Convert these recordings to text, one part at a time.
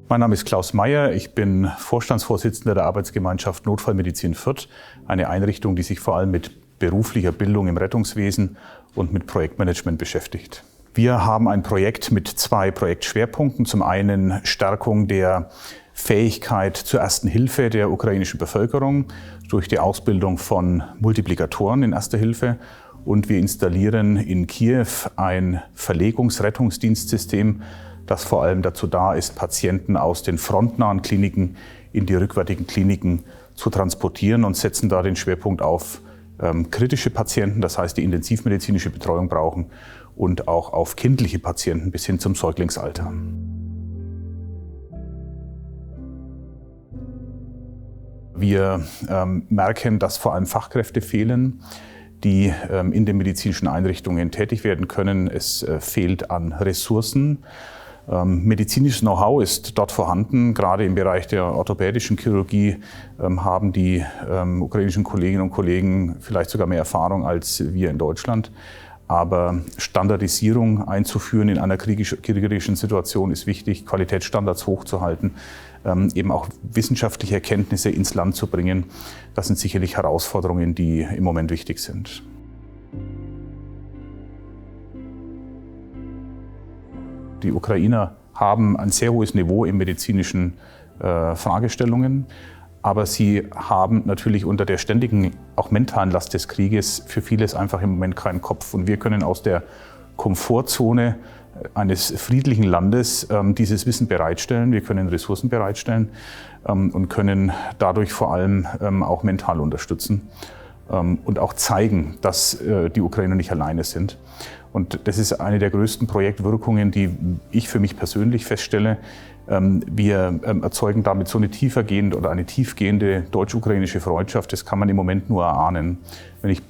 Mein Name ist Klaus Meyer, ich bin Vorstandsvorsitzender der Arbeitsgemeinschaft Notfallmedizin Fürth, eine Einrichtung, die sich vor allem mit beruflicher Bildung im Rettungswesen und mit Projektmanagement beschäftigt. Wir haben ein Projekt mit 2 Projektschwerpunkten. Zum einen Stärkung der Fähigkeit zur ersten Hilfe der ukrainischen Bevölkerung durch die Ausbildung von Multiplikatoren in Erster Hilfe. Und wir installieren in Kiew ein Verlegungsrettungsdienstsystem, das vor allem dazu da ist, Patienten aus den frontnahen Kliniken in die rückwärtigen Kliniken zu transportieren und setzen da den Schwerpunkt auf kritische Patienten, das heißt, die intensivmedizinische Betreuung brauchen, und auch auf kindliche Patienten bis hin zum Säuglingsalter. Wir merken, dass vor allem Fachkräfte fehlen, die in den medizinischen Einrichtungen tätig werden können. Es fehlt an Ressourcen. Medizinisches Know-how ist dort vorhanden. Gerade im Bereich der orthopädischen Chirurgie haben die ukrainischen Kolleginnen und Kollegen vielleicht sogar mehr Erfahrung als wir in Deutschland. Aber Standardisierung einzuführen in einer kriegerischen Situation ist wichtig, Qualitätsstandards hochzuhalten, eben auch wissenschaftliche Erkenntnisse ins Land zu bringen. Das sind sicherlich Herausforderungen, die im Moment wichtig sind. Die Ukrainer haben ein sehr hohes Niveau in medizinischen Fragestellungen, aber sie haben natürlich unter der ständigen, auch mentalen Last des Krieges für vieles einfach im Moment keinen Kopf. Und wir können aus der Komfortzone eines friedlichen Landes dieses Wissen bereitstellen, wir können Ressourcen bereitstellen und können dadurch vor allem auch mental unterstützen und auch zeigen, dass die Ukrainer nicht alleine sind. Und das ist eine der größten Projektwirkungen, die ich für mich persönlich feststelle. Wir erzeugen damit so eine tiefgehende deutsch-ukrainische Freundschaft. Das kann man im Moment nur erahnen. Wenn ich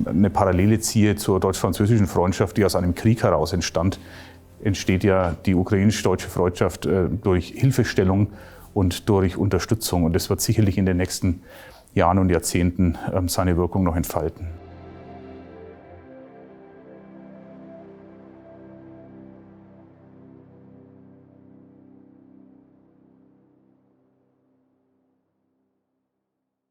eine Parallele ziehe zur deutsch-französischen Freundschaft, die aus einem Krieg heraus entsteht ja die ukrainisch-deutsche Freundschaft durch Hilfestellung und durch Unterstützung. Und das wird sicherlich in den nächsten Jahren und Jahrzehnten seine Wirkung noch entfalten.